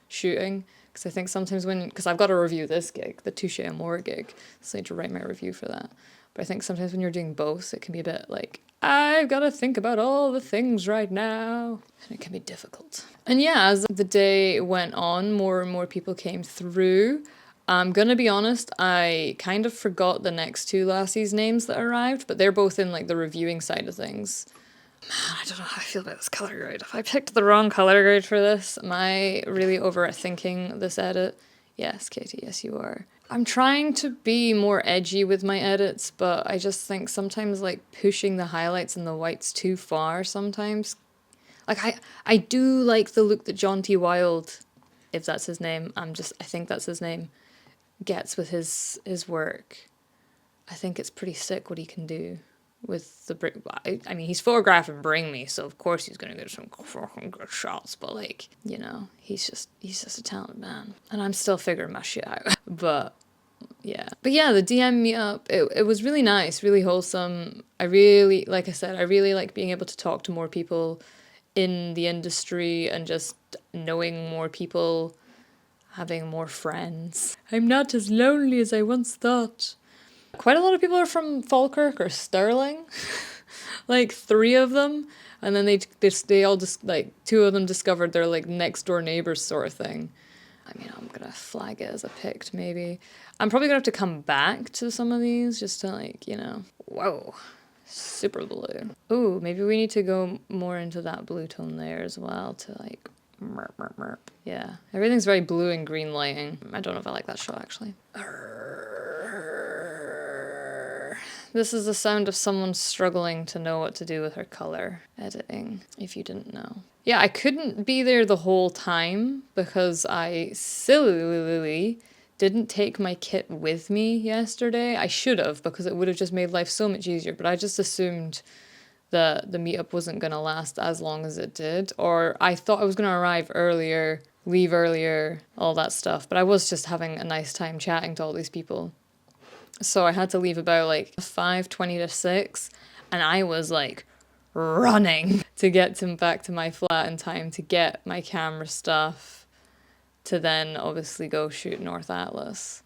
shooting. Because I think sometimes because I've got to review this gig, the Touche Amore gig, so I need to write my review for that. But I think sometimes when you're doing both, it can be a bit like, I've got to think about all the things right now. And it can be difficult. And yeah, as the day went on, more and more people came through. I'm gonna be honest, I kind of forgot the next 2 lassies' names that arrived, but they're both in like the reviewing side of things. Man, I don't know how I feel about this color grade. If I picked the wrong color grade for this, am I really overthinking this edit? Yes, Katie, yes you are. I'm trying to be more edgy with my edits, but I just think sometimes like pushing the highlights and the whites too far sometimes. Like I do like the look that John T. Wilde, if that's his name, I think that's his name, gets with his work. I think it's pretty sick what he can do with the I mean, he's photographing Bring Me, so of course he's gonna get some fucking good shots, but like, you know, he's just a talented man, and I'm still figuring my shit out. But yeah, the DM meetup, it was really nice, really wholesome. I really, like I said, I really like being able to talk to more people in the industry and just knowing more people, having more friends. I'm not as lonely as I once thought. Quite a lot of people are from Falkirk or Stirling, like 3 of them, and then they all just like 2 of them discovered they're like next door neighbors sort of thing. I mean, I'm gonna flag it as a picked maybe. I'm probably gonna have to come back to some of these just to like, you know, whoa, super blue. Ooh, maybe we need to go more into that blue tone there as well to like merp, merp, merp. Yeah, everything's very blue and green lighting. I don't know if I like that shot actually. This is the sound of someone struggling to know what to do with her color editing, if you didn't know. Yeah, I couldn't be there the whole time because I sillily didn't take my kit with me yesterday. I should have, because it would have just made life so much easier, but I just assumed that the meetup wasn't going to last as long as it did, or I thought I was going to arrive earlier leave earlier, all that stuff. But I was just having a nice time chatting to all these people. So I had to leave about like 5:20 to 6, and I was like running to get back to my flat in time to get my camera stuff to then obviously go shoot North Atlas.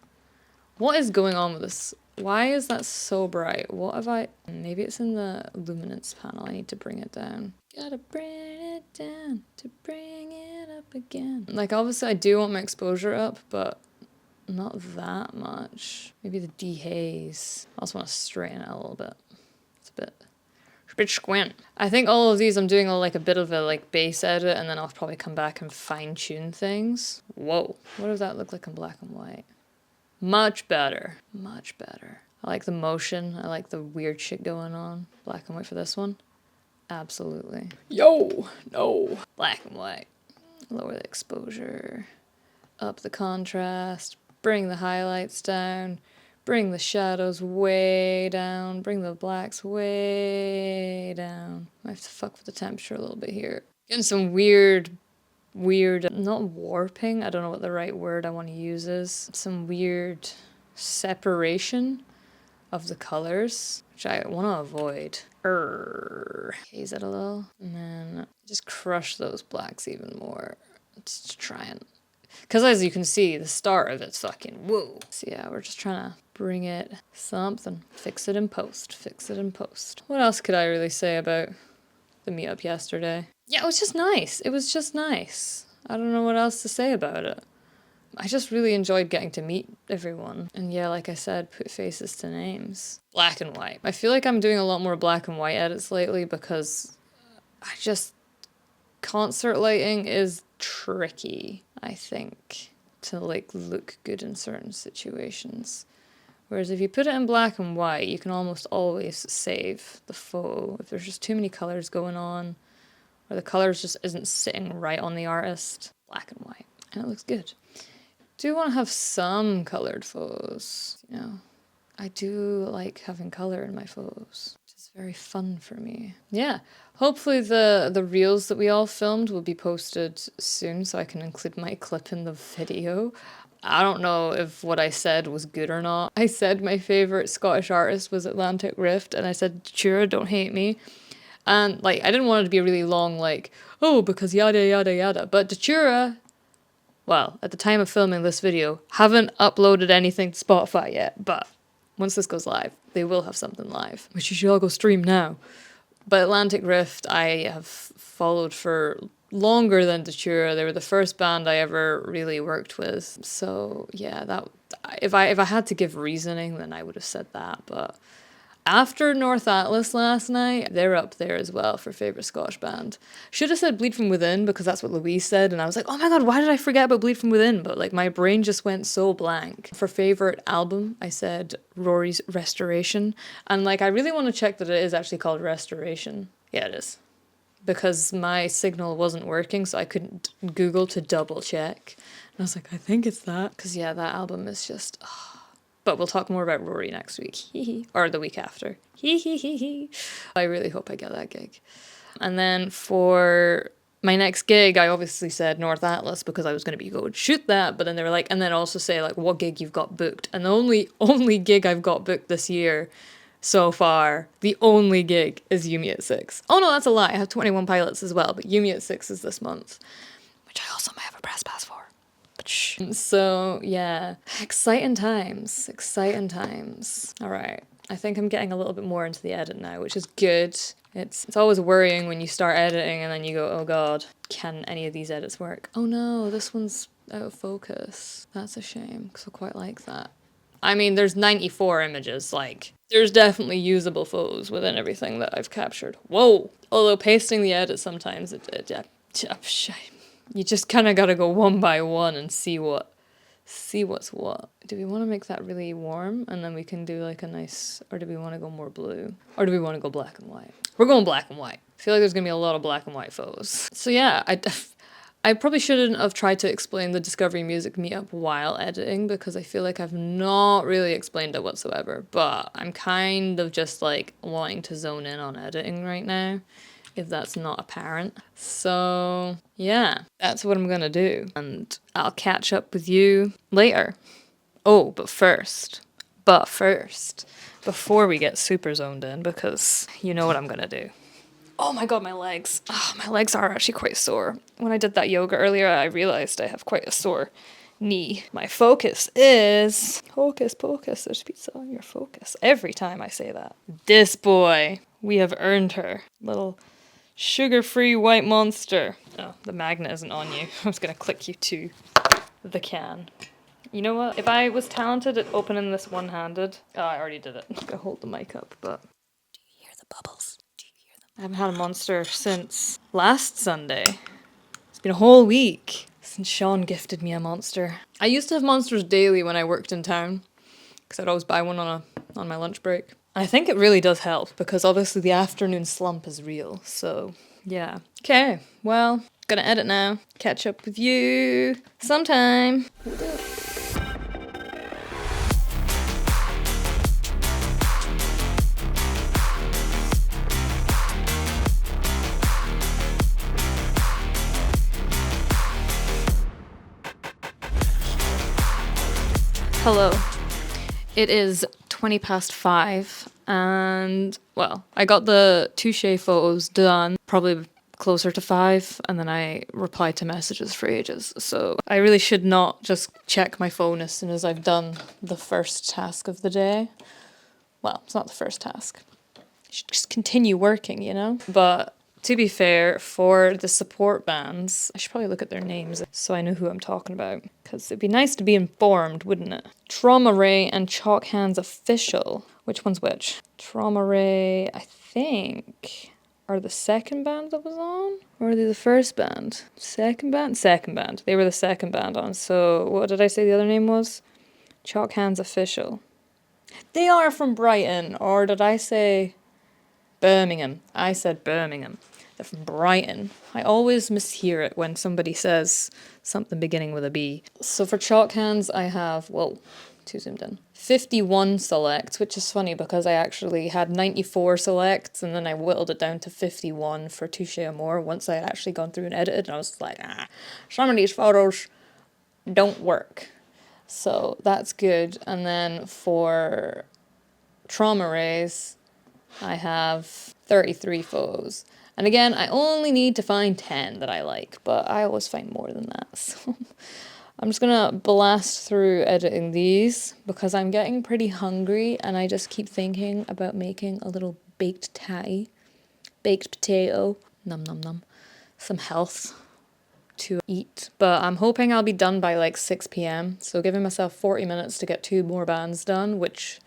What is going on with this? Why is that so bright? What have I... Maybe it's in the luminance panel. I need to bring it down. Gotta bring it down to bring it up again. Like, obviously I do want my exposure up, but not that much. Maybe the dehaze. I also want to straighten it a little bit. It's a bit squint. I think all of these I'm doing like a bit of a like base edit, and then I'll probably come back and fine tune things. Whoa. What does that look like in black and white? Much better. Much better. I like the motion. I like the weird shit going on. Black and white for this one. Absolutely. Yo! No. Black and white. Lower the exposure. Up the contrast. Bring the highlights down. Bring the shadows way down. Bring the blacks way down. I have to fuck with the temperature a little bit here. Getting some weird, not warping, I don't know what the right word I want to use is. Some weird separation of the colors, which I want to avoid. Haze it a little. And then just crush those blacks even more. Just to try and... Because as you can see, the start of it's fucking woo. So yeah, we're just trying to bring it something. Fix it in post. Fix it in post. What else could I really say about the meetup yesterday? Yeah, it was just nice. It was just nice. I don't know what else to say about it. I just really enjoyed getting to meet everyone. And yeah, like I said, put faces to names. Black and white. I feel like I'm doing a lot more black and white edits lately because I just... Concert lighting is tricky, I think, to like look good in certain situations. Whereas if you put it in black and white, you can almost always save the photo. If there's just too many colors going on, or the colors just isn't sitting right on the artist, black and white, and it looks good. Do want to have some colored photos, you know. I do like having color in my photos. It's very fun for me. Yeah, hopefully the reels that we all filmed will be posted soon so I can include my clip in the video. I don't know if what I said was good or not. I said my favourite Scottish artist was Atlantic Rift, and I said, Chura, don't hate me. And, like, I didn't want it to be a really long, like, oh, because yada yada yada. But Datura, well, at the time of filming this video, haven't uploaded anything to Spotify yet, but once this goes live, they will have something live, which you should all go stream now. But Atlantic Rift, I have followed for longer than Datura. They were the first band I ever really worked with. So yeah, that if I had to give reasoning, then I would have said that. But after North Atlas last night, they're up there as well for favourite Scottish band. Should have said Bleed From Within because that's what Louise said, and I was like, oh my god, why did I forget about Bleed From Within? But like my brain just went so blank. For favourite album, I said Rory's Restoration, and like I really want to check that it is actually called Restoration. Yeah, it is. Because my signal wasn't working, so I couldn't Google to double check. And I was like, I think it's that. Because yeah, that album is just... Oh. But we'll talk more about Rory next week. Or the week after. I really hope I get that gig. And then for my next gig, I obviously said North Atlas because I was going to be going shoot that. But then they were like, and then also say like what gig you've got booked. And the only gig I've got booked this year so far, the only gig is Yumi at 6. Oh no, that's a lie. I have 21 Pilots as well. But Yumi at 6 is this month. Which I also might have a press pass for. So yeah, exciting times. All right, I think I'm getting a little bit more into the edit now, which is good. It's always worrying when you start editing and then you go, oh god, can any of these edits work? Oh no, this one's out of focus. That's a shame, because I quite like that. I mean, there's 94 images, like, there's definitely usable photos within everything that I've captured. Whoa! Although pasting the edit sometimes, shame. You just kind of gotta go one by one and see what's what. Do we want to make that really warm and then we can do like a nice, or do we want to go more blue? Or do we want to go black and white? We're going black and white. I feel like there's gonna be a lot of black and white photos. So yeah, I probably shouldn't have tried to explain the Discovery Music meetup while editing because I feel like I've not really explained it whatsoever, but I'm kind of just like wanting to zone in on editing right now. if that's not apparent. So yeah, that's what I'm gonna do. And I'll catch up with you later. Oh, but first, before we get super zoned in, because you know what I'm gonna do. Oh my god, my legs. Oh, my legs are actually quite sore. When I did that yoga earlier, I realized I have quite a sore knee. My focus is... Hocus pocus, there's pizza on your focus. Every time I say that. This boy. We have earned her. Little sugar-free white monster. Oh, the magnet isn't on you. I was gonna click you to the can. You know what? If I was talented at opening this one-handed... Oh, I already did it. I'm gonna hold the mic up, but... Do you hear the bubbles? Do you hear them? I haven't had a monster since last Sunday. It's been a whole week since Sean gifted me a monster. I used to have monsters daily when I worked in town, because I'd always buy one on my lunch break. I think it really does help, because obviously the afternoon slump is real, so yeah. Okay, well, gonna edit now. Catch up with you sometime. Hello. It is 5:20, and, well, I got the Touche photos done probably closer to 5, and then I replied to messages for ages. So I really should not just check my phone as soon as I've done the first task of the day. Well, it's not the first task. I should just continue working, you know? But to be fair, for the support bands, I should probably look at their names so I know who I'm talking about. Because it'd be nice to be informed, wouldn't it? Trauma Ray and Chalk Hands Official. Which one's which? Trauma Ray, I think, are the second band that was on? Or are they the first band? Second band? Second band. They were the second band on. So what did I say the other name was? Chalk Hands Official. They are from Brighton. Or did I say Birmingham? I said Birmingham. They're from Brighton. I always mishear it when somebody says something beginning with a B. So for Chalk Hands, I have, whoa, too zoomed in, 51 selects, which is funny because I actually had 94 selects and then I whittled it down to 51 for Touche Amore once I had actually gone through and edited, and I was like, some of these photos don't work. So that's good. And then for Trauma Rays, I have 33 photos. And again, I only need to find 10 that I like, but I always find more than that. So I'm just gonna blast through editing these because I'm getting pretty hungry and I just keep thinking about making a little baked tatty, baked potato, num num num, some health to eat. But I'm hoping I'll be done by like 6 p.m. So giving myself 40 minutes to get 2 more bands done, which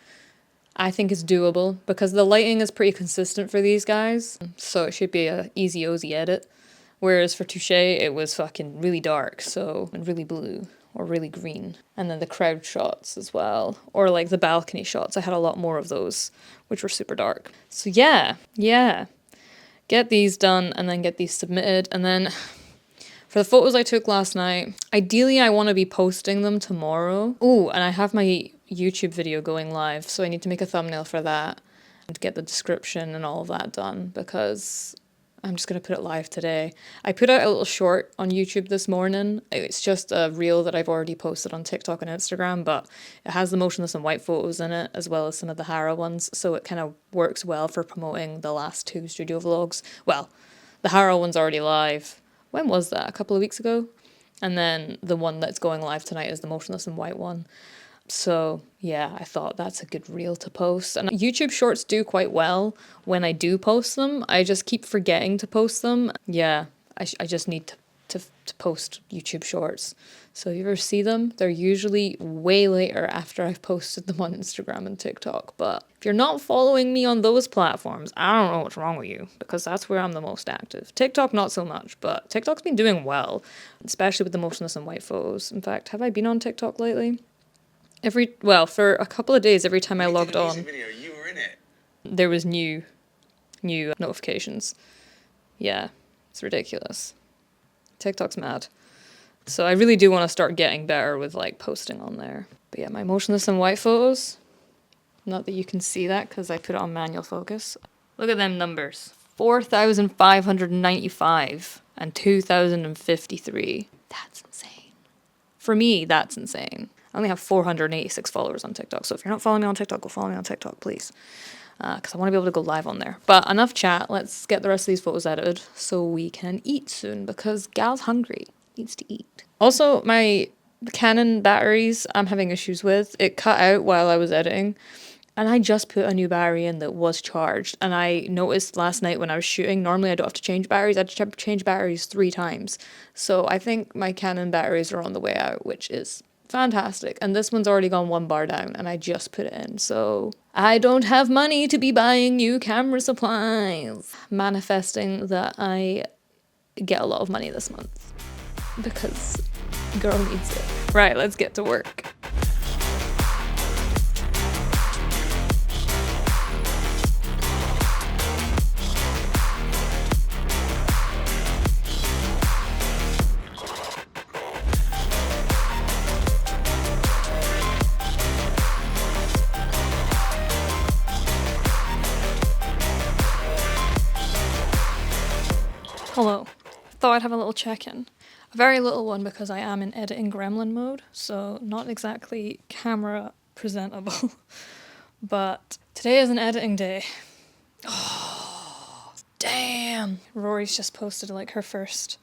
I think is doable because the lighting is pretty consistent for these guys. So it should be a easy-ozy edit. Whereas for Touche, it was fucking really dark, so, and really blue, or really green. And then the crowd shots as well, or like the balcony shots. I had a lot more of those, which were super dark. So yeah. Get these done and then get these submitted. And then for the photos I took last night, ideally I want to be posting them tomorrow. Oh, and I have my YouTube video going live, so I need to make a thumbnail for that and get the description and all of that done because I'm just going to put it live today. I put out a little short on YouTube this morning. It's just a reel that I've already posted on TikTok and Instagram, but it has the motionless and white photos in it as well as some of the Hara ones, so it kind of works well for promoting the last 2 studio vlogs. Well, the Hara one's already live. When was that? A couple of weeks ago? And then the one that's going live tonight is the motionless and white one. So yeah, I thought that's a good reel to post. And YouTube shorts do quite well when I do post them. I just keep forgetting to post them. Yeah, I just need to post YouTube shorts. So if you ever see them, they're usually way later after I've posted them on Instagram and TikTok. But if you're not following me on those platforms, I don't know what's wrong with you because that's where I'm the most active. TikTok, not so much, but TikTok's been doing well, especially with the motionless and white photos. In fact, have I been on TikTok lately? For a couple of days, every time I logged on, video, you were in it. There was new notifications. Yeah, it's ridiculous. TikTok's mad. So I really do want to start getting better with like posting on there. But yeah, my motionless and white photos. Not that you can see that because I put it on manual focus. Look at them numbers. 4,595 and 2,053. That's insane. For me, that's insane. I only have 486 followers on TikTok, so if you're not following me on TikTok, go follow me on TikTok, please. Because I want to be able to go live on there. But enough chat, let's get the rest of these photos edited so we can eat soon, because gal's hungry, needs to eat. Also, my Canon batteries I'm having issues with. It cut out while I was editing, and I just put a new battery in that was charged, and I noticed last night when I was shooting, normally I don't have to change batteries, I had to change batteries 3 times. So I think my Canon batteries are on the way out, which is fantastic. And this one's already gone 1 bar down, and I just put it in, so I don't have money to be buying new camera supplies. Manifesting that I get a lot of money this month, because girl needs it. Right, let's get to work. Hello. Thought I'd have a little check-in. A very little one, because I am in editing gremlin mode, so not exactly camera presentable. But today is an editing day. Oh, damn! Rory's just posted like her first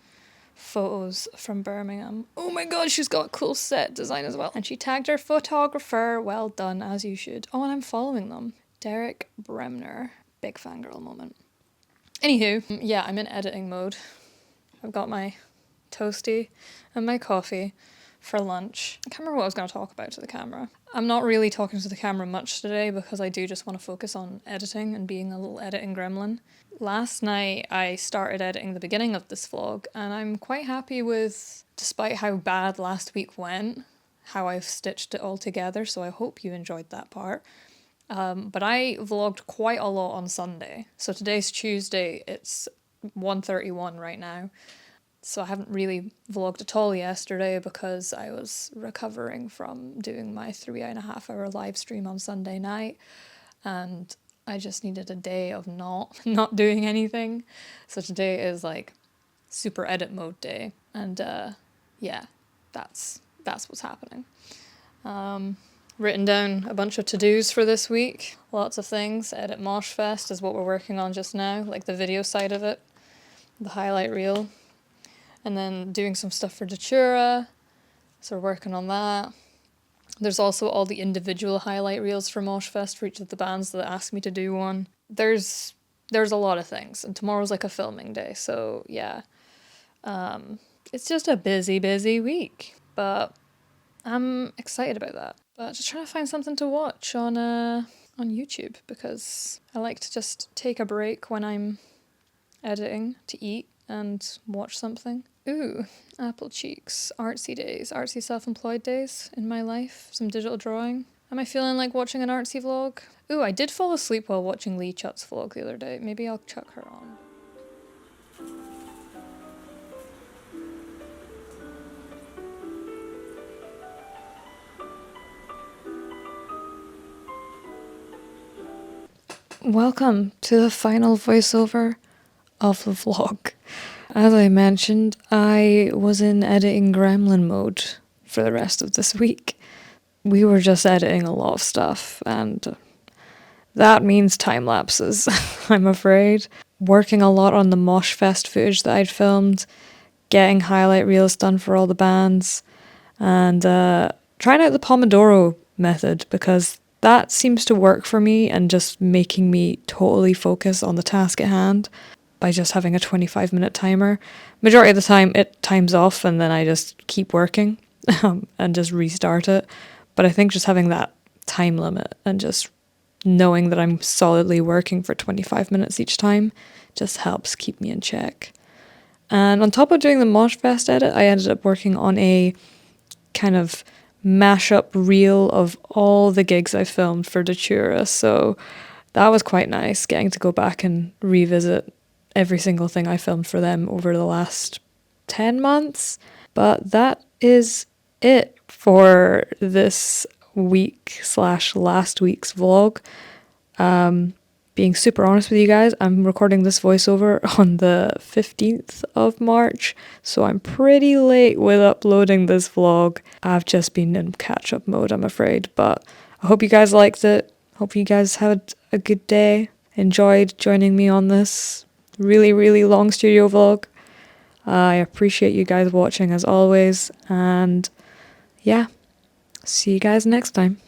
photos from Birmingham. Oh my god, she's got a cool set design as well. And she tagged her photographer. Well done, as you should. Oh, and I'm following them. Derek Bremner. Big fangirl moment. Anywho, yeah, I'm in editing mode. I've got my toasty and my coffee for lunch. I can't remember what I was going to talk about to the camera. I'm not really talking to the camera much today because I do just want to focus on editing and being a little editing gremlin. Last night I started editing the beginning of this vlog, and I'm quite happy with, despite how bad last week went, how I've stitched it all together, so I hope you enjoyed that part. But I vlogged quite a lot on Sunday. So today's Tuesday, it's 1:31 right now. So I haven't really vlogged at all yesterday because I was recovering from doing my 3.5 hour live stream on Sunday night. And I just needed a day of not doing anything. So today is like super edit mode day. And yeah, that's what's happening. Written down a bunch of to-dos for this week. Lots of things. Edit Moshfest is what we're working on just now, like the video side of it, the highlight reel. And then doing some stuff for Datura, so we're working on that. There's also all the individual highlight reels for Moshfest for each of the bands that asked me to do one. There's a lot of things, and tomorrow's like a filming day, so yeah. It's just a busy week, but I'm excited about that. But just trying to find something to watch on YouTube, because I like to just take a break when I'm editing to eat and watch something. Ooh, apple cheeks, artsy days, artsy self-employed days in my life, some digital drawing. Am I feeling like watching an artsy vlog? Ooh, I did fall asleep while watching Lee Chut's vlog the other day. Maybe I'll chuck her on. Welcome to the final voiceover of the vlog. As I mentioned, I was in editing gremlin mode for the rest of this week. We were just editing a lot of stuff, and that means time lapses, I'm afraid. Working a lot on the Moshfest footage that I'd filmed, getting highlight reels done for all the bands, and trying out the Pomodoro method, because that seems to work for me and just making me totally focus on the task at hand by just having a 25-minute timer. Majority of the time it times off and then I just keep working and just restart it. But I think just having that time limit and just knowing that I'm solidly working for 25 minutes each time just helps keep me in check. And on top of doing the Moshfest edit, I ended up working on a kind of mashup reel of all the gigs I filmed for Datura, so that was quite nice, getting to go back and revisit every single thing I filmed for them over the last 10 months. But that is it for this week / last week's vlog, being super honest with you guys, I'm recording this voiceover on the 15th of March, so I'm pretty late with uploading this vlog. I've just been in catch-up mode, I'm afraid, but I hope you guys liked it. Hope you guys had a good day, enjoyed joining me on this really, really long studio vlog. I appreciate you guys watching as always, and yeah, see you guys next time.